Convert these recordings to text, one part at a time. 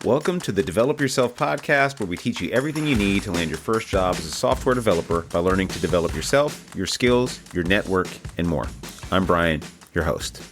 Welcome to the Develop Yourself podcast, where we teach you everything you need to land your first job as a software developer by learning to develop yourself, your skills, your network, and more. I'm Brian, your host.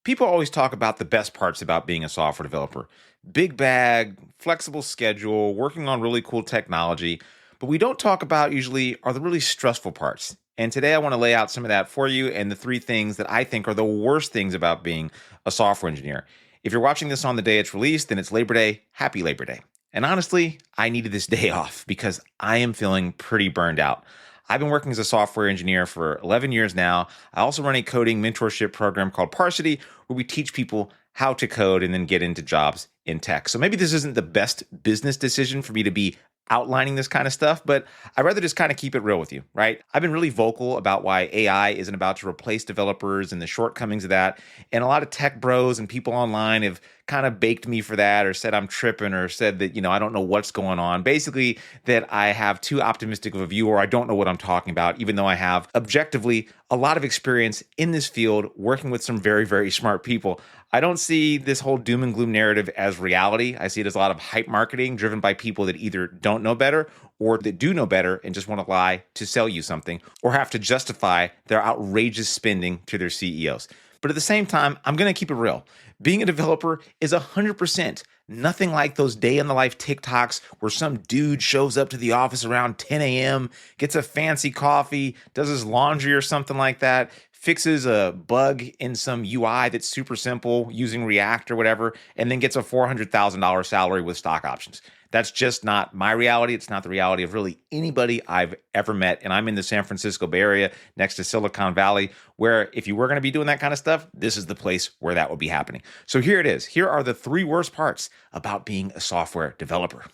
People always talk about the best parts about being a software developer. Big bag, flexible schedule, working on really cool technology. But we don't talk about usually are the really stressful parts. And today I want to lay out some of that for you and the three things that I think are the worst things about being a software engineer. If you're watching this on the day it's released, then it's Labor Day. Happy Labor Day. And honestly, I needed this day off because I am feeling pretty burned out. I've been working as a software engineer for 11 years now. I also run a coding mentorship program called Parsity, where we teach people how to code and then get into jobs in tech. So maybe this isn't the best business decision for me to be outlining this kind of stuff, but I'd rather just kind of keep it real with you, right? I've been really vocal about why AI isn't about to replace developers and the shortcomings of that. And a lot of tech bros and people online have kind of baked me for that or said I'm tripping or said that, I don't know what's going on. Basically, that I have too optimistic of a view or I don't know what I'm talking about, even though I have objectively a lot of experience in this field working with some very, very smart people. I don't see this whole doom and gloom narrative as reality. I see it as a lot of hype marketing driven by people that either don't know better or that do know better and just want to lie to sell you something or have to justify their outrageous spending to their CEOs. But at the same time, I'm going to keep it real. Being a developer is 100% nothing like those day in the life TikToks where some dude shows up to the office around 10 a.m., gets a fancy coffee, does his laundry or something like that, fixes a bug in some UI that's super simple using React or whatever, and then gets a $400,000 salary with stock options. That's just not my reality. It's not the reality of really anybody I've ever met. And I'm in the San Francisco Bay Area next to Silicon Valley, where if you were going to be doing that kind of stuff, this is the place where that would be happening. So here it is. Here are the three worst parts about being a software developer.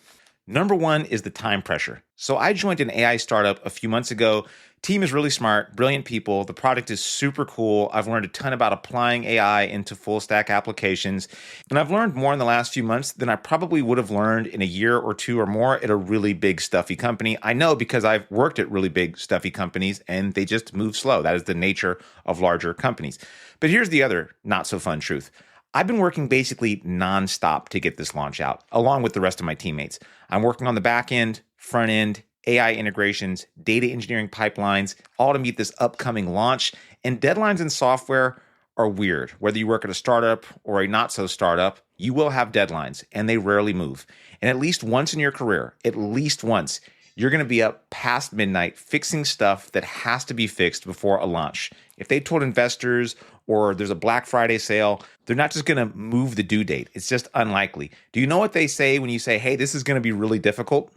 Number one is the time pressure. So I joined an AI startup a few months ago. Team is really smart, brilliant people. The product is super cool. I've learned a ton about applying AI into full stack applications. And I've learned more in the last few months than I probably would have learned in a year or two or more at a really big stuffy company. I know because I've worked at really big stuffy companies and they just move slow. That is the nature of larger companies. But here's the other not so fun truth. I've been working basically nonstop to get this launch out, along with the rest of my teammates. I'm working on the back end, front end, AI integrations, data engineering pipelines, all to meet this upcoming launch. And deadlines in software are weird. Whether you work at a startup or a not so startup, you will have deadlines and they rarely move. And at least once in your career, at least once, you're going to be up past midnight fixing stuff that has to be fixed before a launch. If they told investors or there's a Black Friday sale, they're not just going to move the due date. It's just unlikely. Do you know what they say when you say, hey, this is going to be really difficult?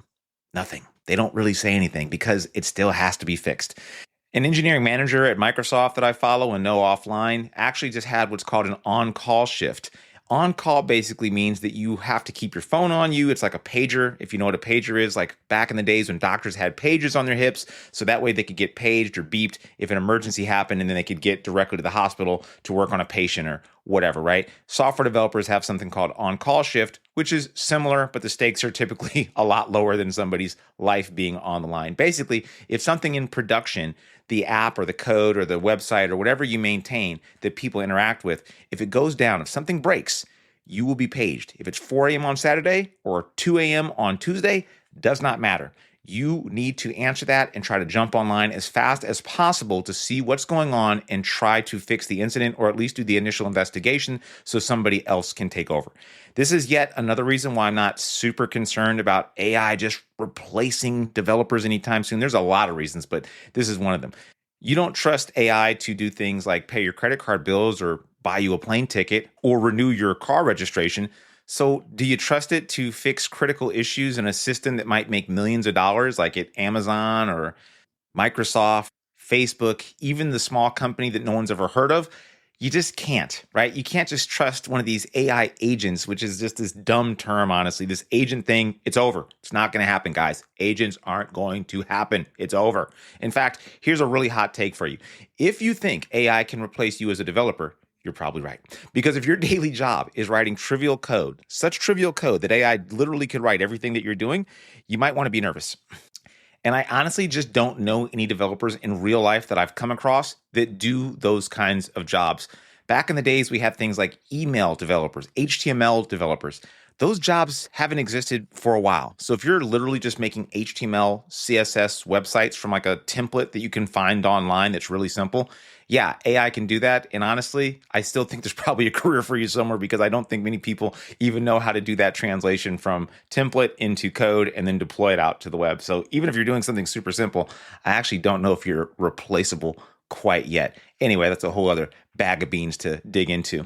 Nothing. They don't really say anything because it still has to be fixed. An engineering manager at Microsoft that I follow and know offline actually just had what's called an on-call shift. On-call basically means that you have to keep your phone on you. It's like a pager, if you know what a pager is, like back in the days when doctors had pagers on their hips, so that way they could get paged or beeped if an emergency happened, and then they could get directly to the hospital to work on a patient or whatever, right? Software developers have something called on-call shift, which is similar, but the stakes are typically a lot lower than somebody's life being on the line. Basically, if something in production, the app or the code or the website or whatever you maintain that people interact with, if it goes down, if something breaks, you will be paged. If it's 4 a.m. on Saturday or 2 a.m. on Tuesday, does not matter. You need to answer that and try to jump online as fast as possible to see what's going on and try to fix the incident or at least do the initial investigation so somebody else can take over. This is yet another reason why I'm not super concerned about AI just replacing developers anytime soon. There's a lot of reasons, but this is one of them. You don't trust AI to do things like pay your credit card bills or buy you a plane ticket or renew your car registration. So do you trust it to fix critical issues in a system that might make millions of dollars like at Amazon or Microsoft, Facebook, even the small company that no one's ever heard of? You just can't, right? You can't just trust one of these AI agents, which is just this dumb term, honestly. This agent thing, it's over. It's not going to happen, guys. Agents aren't going to happen. It's over. In fact, here's a really hot take for you. If you think AI can replace you as a developer, you're probably right. Because if your daily job is writing trivial code, such trivial code that AI literally could write everything that you're doing, you might want to be nervous. And I honestly just don't know any developers in real life that I've come across that do those kinds of jobs. Back in the days, we had things like email developers, HTML developers. Those jobs haven't existed for a while. So if you're literally just making HTML, CSS websites from like a template that you can find online that's really simple, yeah, AI can do that. And honestly, I still think there's probably a career for you somewhere because I don't think many people even know how to do that translation from template into code and then deploy it out to the web. So even if you're doing something super simple, I actually don't know if you're replaceable quite yet. Anyway, that's a whole other bag of beans to dig into.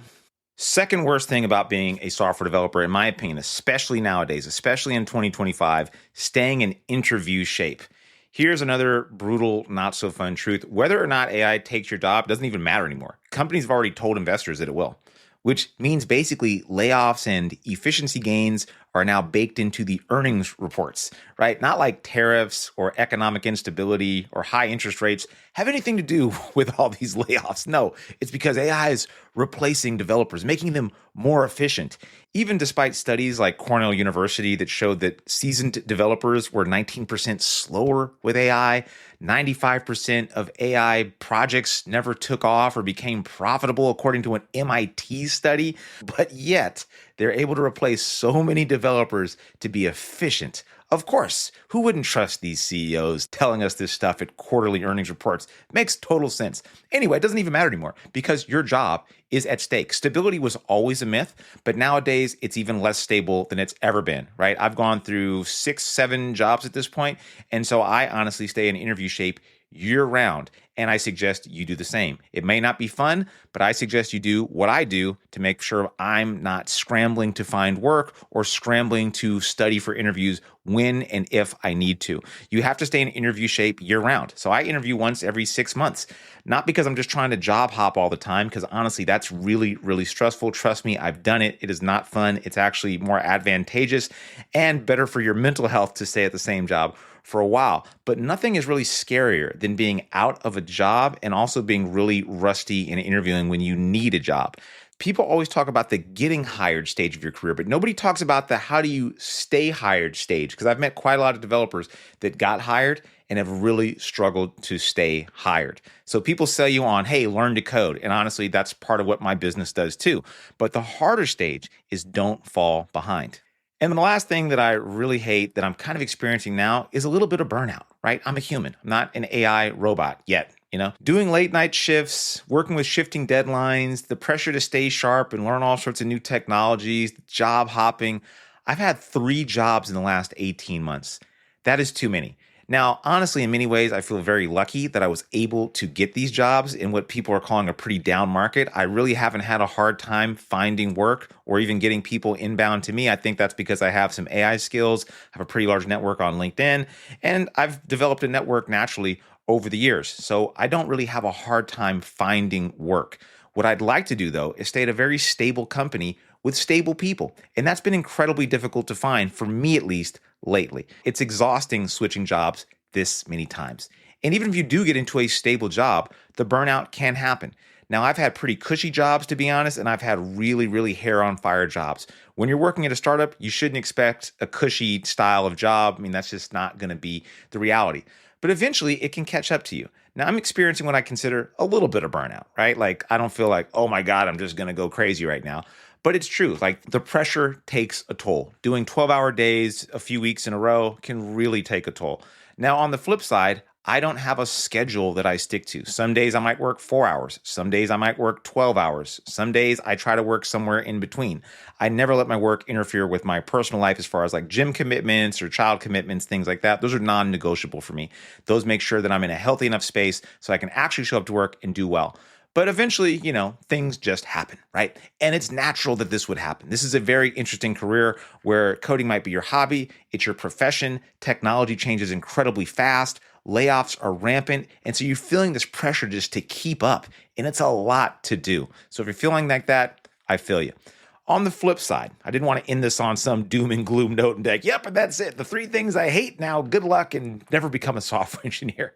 Second worst thing about being a software developer, in my opinion, especially nowadays, especially in 2025, staying in interview shape. Here's another brutal, not so fun truth. Whether or not AI takes your job doesn't even matter anymore. Companies have already told investors that it will, which means basically layoffs and efficiency gains are now baked into the earnings reports, right? Not like tariffs or economic instability or high interest rates have anything to do with all these layoffs. No, it's because AI is replacing developers, making them more efficient. Even despite studies like Cornell University that showed that seasoned developers were 19% slower with AI, 95% of AI projects never took off or became profitable, according to an MIT study. But yet, they're able to replace so many developers to be efficient. Of course, who wouldn't trust these CEOs telling us this stuff at quarterly earnings reports? Makes total sense. Anyway, it doesn't even matter anymore because your job is at stake. Stability was always a myth, but nowadays it's even less stable than it's ever been, right? I've gone through 6, 7 jobs at this point, and so I honestly stay in interview shape year round, and I suggest you do the same. It may not be fun, but I suggest you do what I do to make sure I'm not scrambling to find work or scrambling to study for interviews when and if I need to. You have to stay in interview shape year round. So I interview once every 6 months, not because I'm just trying to job hop all the time, because honestly, that's really, really stressful. Trust me, I've done it. It is not fun. It's actually more advantageous and better for your mental health to stay at the same job for a while. But nothing is really scarier than being out of a job and also being really rusty in interviewing when you need a job. People always talk about the getting hired stage of your career, but nobody talks about the how do you stay hired stage, because I've met quite a lot of developers that got hired and have really struggled to stay hired. So people sell you on, hey, learn to code. And honestly, that's part of what my business does too. But the harder stage is don't fall behind. And then the last thing that I really hate that I'm kind of experiencing now is a little bit of burnout, right? I'm a human. I'm not an AI robot yet. Doing late night shifts, working with shifting deadlines, the pressure to stay sharp and learn all sorts of new technologies, job hopping. I've had 3 jobs in the last 18 months. That is too many. Now, honestly, in many ways, I feel very lucky that I was able to get these jobs in what people are calling a pretty down market. I really haven't had a hard time finding work or even getting people inbound to me. I think that's because I have some AI skills, I have a pretty large network on LinkedIn, and I've developed a network naturally over the years. So I don't really have a hard time finding work. What I'd like to do, though, is stay at a very stable company with stable people. And that's been incredibly difficult to find, for me at least, lately. It's exhausting switching jobs this many times. And even if you do get into a stable job, the burnout can happen. Now, I've had pretty cushy jobs, to be honest, and I've had really, really hair on fire jobs. When you're working at a startup, you shouldn't expect a cushy style of job. I mean, that's just not going to be the reality. But eventually, it can catch up to you. Now, I'm experiencing what I consider a little bit of burnout, right? Like, I don't feel like, oh my God, I'm just going to go crazy right now. But it's true. Like, the pressure takes a toll. Doing 12-hour days a few weeks in a row can really take a toll. Now, on the flip side, I don't have a schedule that I stick to. Some days I might work 4 hours. Some days I might work 12 hours. Some days I try to work somewhere in between. I never let my work interfere with my personal life as far as like gym commitments or child commitments, things like that. Those are non-negotiable for me. Those make sure that I'm in a healthy enough space so I can actually show up to work and do well. But eventually, things just happen, right? And it's natural that this would happen. This is a very interesting career where coding might be your hobby, it's your profession, technology changes incredibly fast, layoffs are rampant, and so you're feeling this pressure just to keep up, and it's a lot to do. So if you're feeling like that, I feel you. On the flip side, I didn't want to end this on some doom and gloom note and be like, yep, and that's it. The 3 things I hate now, good luck, and never become a software engineer.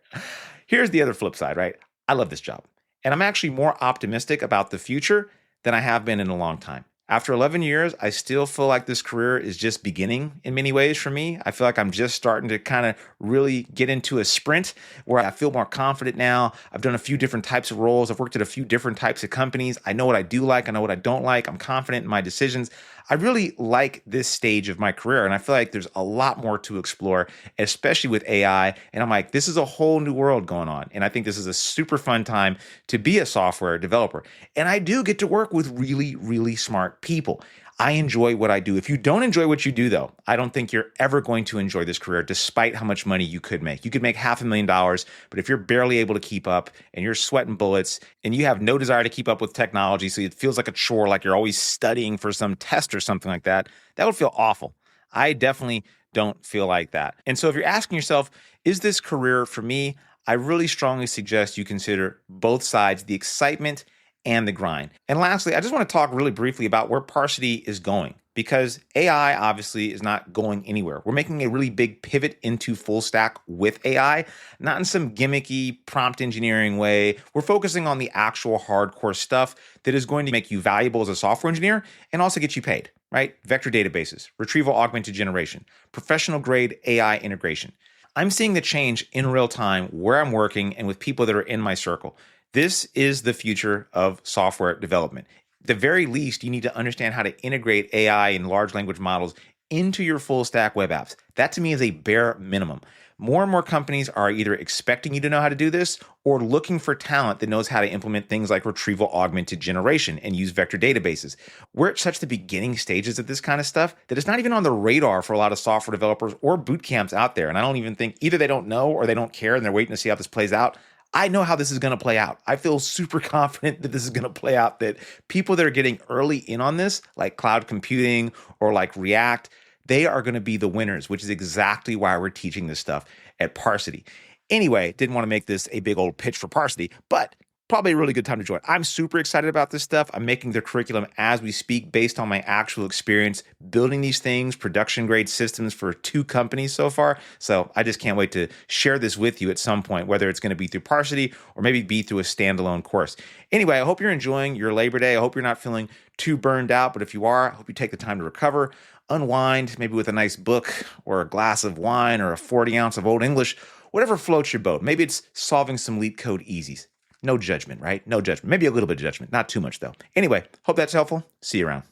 Here's the other flip side, right? I love this job. And I'm actually more optimistic about the future than I have been in a long time. After 11 years, I still feel like this career is just beginning in many ways for me. I feel like I'm just starting to kind of really get into a sprint where I feel more confident now. I've done a few different types of roles. I've worked at a few different types of companies. I know what I do like. I know what I don't like. I'm confident in my decisions. I really like this stage of my career, and I feel like there's a lot more to explore, especially with AI. And I'm like, this is a whole new world going on. And I think this is a super fun time to be a software developer. And I do get to work with really, really smart people. I enjoy what I do. If you don't enjoy what you do, though, I don't think you're ever going to enjoy this career, despite how much money you could make. You could make $500,000, but if you're barely able to keep up and you're sweating bullets and you have no desire to keep up with technology, so it feels like a chore, like you're always studying for some test or something like that, that would feel awful. I definitely don't feel like that. And so if you're asking yourself, is this career for me? I really strongly suggest you consider both sides, the excitement and the grind. And lastly, I just want to talk really briefly about where Parsity is going, because AI obviously is not going anywhere. We're making a really big pivot into full stack with AI, not in some gimmicky prompt engineering way. We're focusing on the actual hardcore stuff that is going to make you valuable as a software engineer and also get you paid, right? Vector databases, retrieval augmented generation, professional grade AI integration. I'm seeing the change in real time where I'm working and with people that are in my circle. This is the future of software development. At the very least, you need to understand how to integrate AI and large language models into your full stack web apps. That to me is a bare minimum. More and more companies are either expecting you to know how to do this or looking for talent that knows how to implement things like retrieval augmented generation and use vector databases. We're at such the beginning stages of this kind of stuff that it's not even on the radar for a lot of software developers or boot camps out there. And I don't even think either they don't know or they don't care and they're waiting to see how this plays out. I know how this is going to play out. I feel super confident that this is going to play out, that people that are getting early in on this, like cloud computing or like React, they are going to be the winners, which is exactly why we're teaching this stuff at Parsity. Anyway, didn't want to make this a big old pitch for Parsity, but probably a really good time to join. I'm super excited about this stuff. I'm making the curriculum as we speak based on my actual experience building these things, production grade systems for 2 companies so far. So I just can't wait to share this with you at some point, whether it's going to be through Parsity or maybe be through a standalone course. Anyway, I hope you're enjoying your Labor Day. I hope you're not feeling too burned out, but if you are, I hope you take the time to recover, unwind, maybe with a nice book or a glass of wine or a 40 ounce of Old English, whatever floats your boat. Maybe it's solving some LeetCode easies. No judgment, right? No judgment. Maybe a little bit of judgment. Not too much, though. Anyway, hope that's helpful. See you around.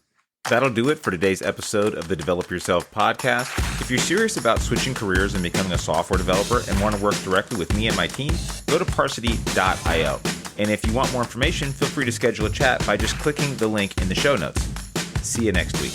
That'll do it for today's episode of the Develop Yourself podcast. If you're serious about switching careers and becoming a software developer and want to work directly with me and my team, go to parsity.io. And if you want more information, feel free to schedule a chat by just clicking the link in the show notes. See you next week.